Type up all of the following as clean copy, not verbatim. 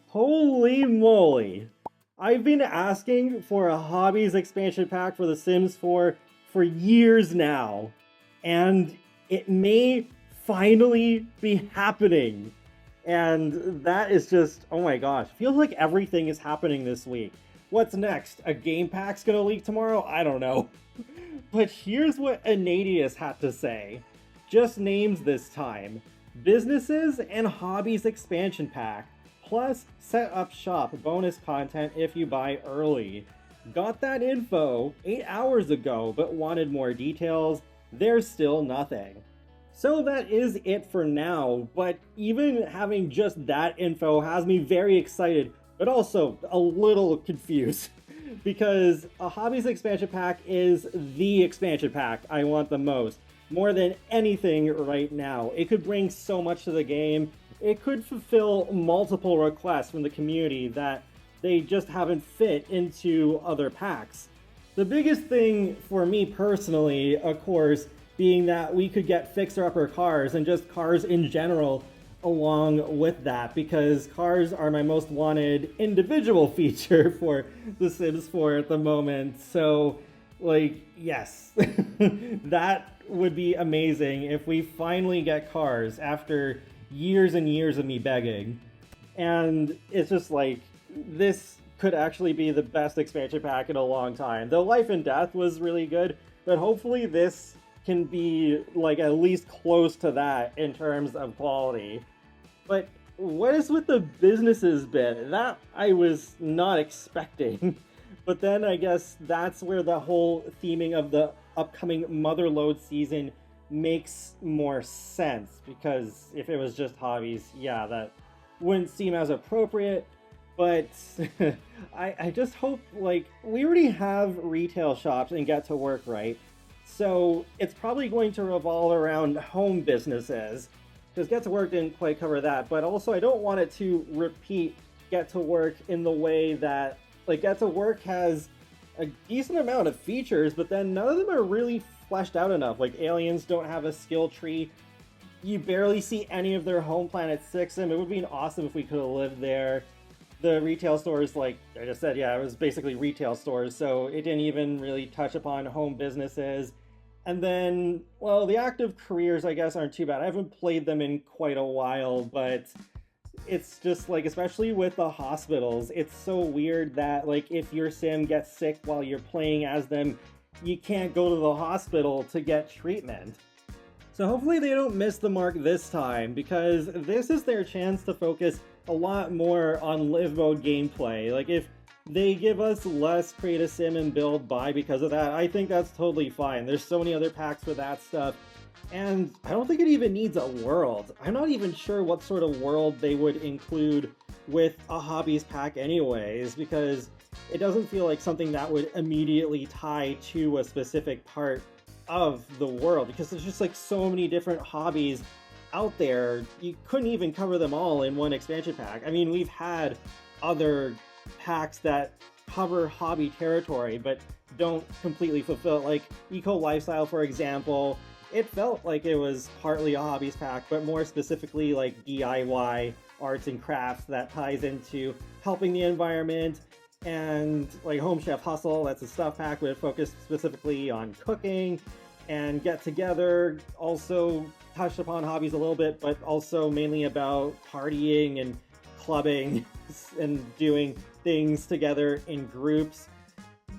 Holy moly! I've been asking for a Hobbies expansion pack for The Sims 4 for years now, and it may finally be happening. And that is just, oh my gosh, feels like everything is happening this week. What's next? A game pack's gonna leak tomorrow? I don't know. But here's what Anadius had to say. Just names this time. Businesses and Hobbies expansion pack. Plus, set up shop bonus content if you buy early. Got that info 8 hours ago, but wanted more details. There's still nothing. So that is it for now, but even having just that info has me very excited, but also a little confused. Because a Hobbies expansion pack is the expansion pack I want the most. More than anything right now. It could bring so much to the game. It could fulfill multiple requests from the community that they just haven't fit into other packs. The biggest thing for me personally, of course, being that we could get fixer-upper cars and just cars in general along with that, because cars are my most wanted individual feature for The Sims 4 at the moment. So, like, yes, that would be amazing if we finally get cars after years and years of me begging. And it's just like, this could actually be the best expansion pack in a long time. The Life and Death was really good, but hopefully this can be like at least close to that in terms of quality. But what is with the businesses bit? That I was not expecting. But then I guess that's where the whole theming of the upcoming Motherload season makes more sense, because if it was just Hobbies, yeah, that wouldn't seem as appropriate. But I just hope, like, we already have retail shops and Get to Work, right? So it's probably going to revolve around home businesses, because Get to Work didn't quite cover that. But also I don't want it to repeat Get to Work in the way that, like, Get to Work has a decent amount of features, but then none of them are really fleshed out enough. Like, aliens don't have a skill tree. You barely see any of their home planet 6. It would be awesome if we could have lived there. The retail stores, like I just said, yeah, it was basically retail stores, so it didn't even really touch upon home businesses. And then, well, the active careers, I guess, aren't too bad. I haven't played them in quite a while, but it's just like, especially with the hospitals, it's so weird that, like, if your sim gets sick while you're playing as them, you can't go to the hospital to get treatment. So hopefully they don't miss the mark this time, because this is their chance to focus a lot more on live mode gameplay. Like, if they give us less create a sim and build by because of that, I think that's totally fine. There's so many other packs for that stuff. And I don't think it even needs a world. I'm not even sure what sort of world they would include with a Hobbies pack anyways, because it doesn't feel like something that would immediately tie to a specific part of the world, because there's just like so many different hobbies out there. You couldn't even cover them all in one expansion pack. I mean, we've had other packs that cover hobby territory but don't completely fulfill it. Like Eco Lifestyle, for example, it felt like it was partly a Hobbies pack, but more specifically like DIY arts and crafts that ties into helping the environment. And like Home Chef Hustle, that's a stuff pack, but it focused specifically on cooking. And Get Together also touched upon hobbies a little bit, but also mainly about partying and clubbing and doing things together in groups.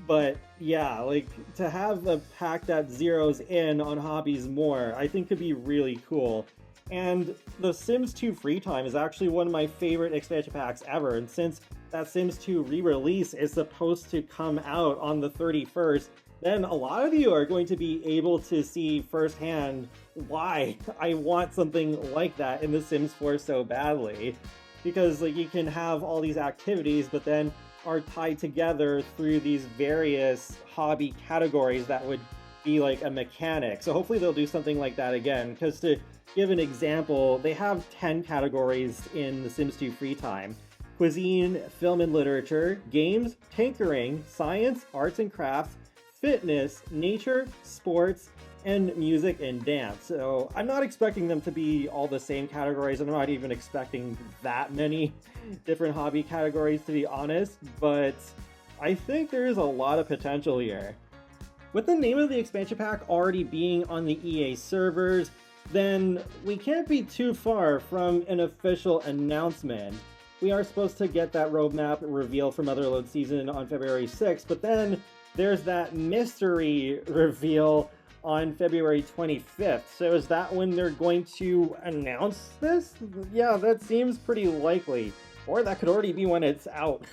But yeah, like, to have a pack that zeroes in on hobbies more, I think could be really cool. And the Sims 2 Free Time is actually one of my favorite expansion packs ever, and since that Sims 2 re-release is supposed to come out on the 31st, then a lot of you are going to be able to see firsthand why I want something like that in The Sims 4 so badly. Because, like, you can have all these activities, but then are tied together through these various hobby categories that would be like a mechanic. So hopefully they'll do something like that again, because to give an example, they have 10 categories in The Sims 2 Free Time. Cuisine, film and literature, games, tinkering, science, arts and crafts, fitness, nature, sports, and music and dance. So I'm not expecting them to be all the same categories. I'm not even expecting that many different hobby categories, to be honest, but I think there is a lot of potential here. With the name of the expansion pack already being on the EA servers, then we can't be too far from an official announcement. We are supposed to get that roadmap reveal for Motherload Season on February 6th, but then there's that mystery reveal on February 25th. So is that when they're going to announce this? Yeah, that seems pretty likely. Or that could already be when it's out.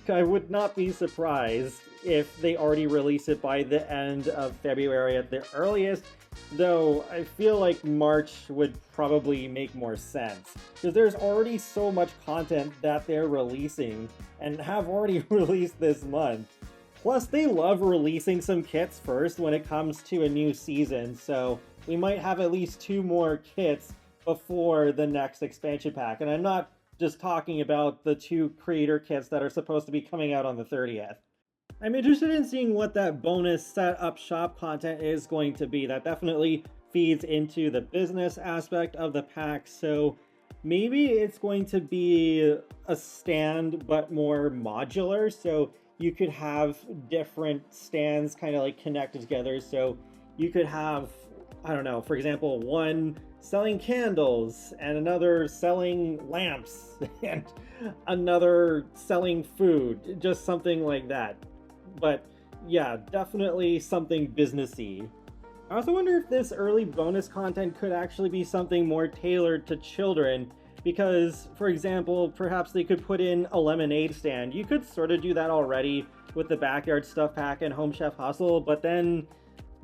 I would not be surprised if they already release it by the end of February at the earliest, though I feel like March would probably make more sense, because there's already so much content that they're releasing and have already released this month. Plus, they love releasing some kits first when it comes to a new season, so we might have at least 2 more kits before the next expansion pack, and I'm not just talking about the 2 creator kits that are supposed to be coming out on the 30th. I'm interested in seeing what that bonus set up shop content is going to be. That definitely feeds into the business aspect of the pack, so maybe it's going to be a stand but more modular, so you could have different stands kind of like connected together. So you could have, I don't know, for example, one selling candles and another selling lamps and another selling food, just something like that. But yeah, definitely something businessy. I also wonder if this early bonus content could actually be something more tailored to children, because, for example, perhaps they could put in a lemonade stand. You could sort of do that already with the Backyard Stuff Pack and Home Chef Hustle, but then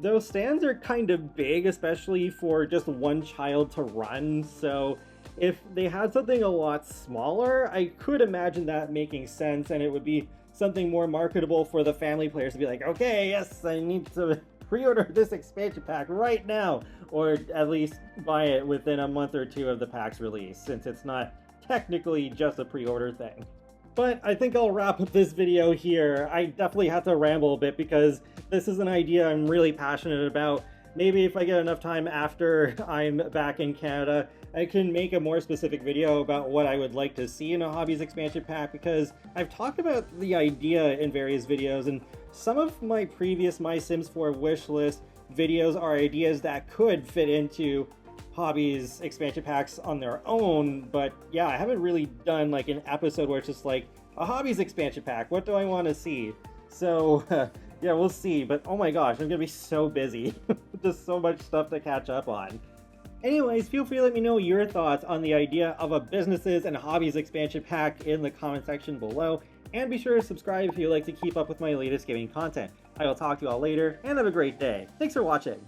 those stands are kind of big, especially for just one child to run, so if they had something a lot smaller, I could imagine that making sense, and it would be something more marketable for the family players to be like, okay, yes, I need to pre-order this expansion pack right now, or at least buy it within a month or 2 of the pack's release, since it's not technically just a pre-order thing. But I think I'll wrap up this video here. I definitely have to ramble a bit because this is an idea I'm really passionate about. Maybe if I get enough time after I'm back in Canada, I can make a more specific video about what I would like to see in a Hobbies expansion pack, because I've talked about the idea in various videos, and some of my previous My Sims 4 wishlist videos are ideas that could fit into Hobbies expansion packs on their own, but yeah, I haven't really done like an episode where it's just like, a Hobbies expansion pack, what do I want to see? So yeah, we'll see, but oh my gosh, I'm gonna be so busy. Just so much stuff to catch up on. Anyways, feel free to let me know your thoughts on the idea of a businesses and hobbies expansion pack in the comment section below, and be sure to subscribe if you like to keep up with my latest gaming content. I will talk to you all later, and have a great day. Thanks for watching.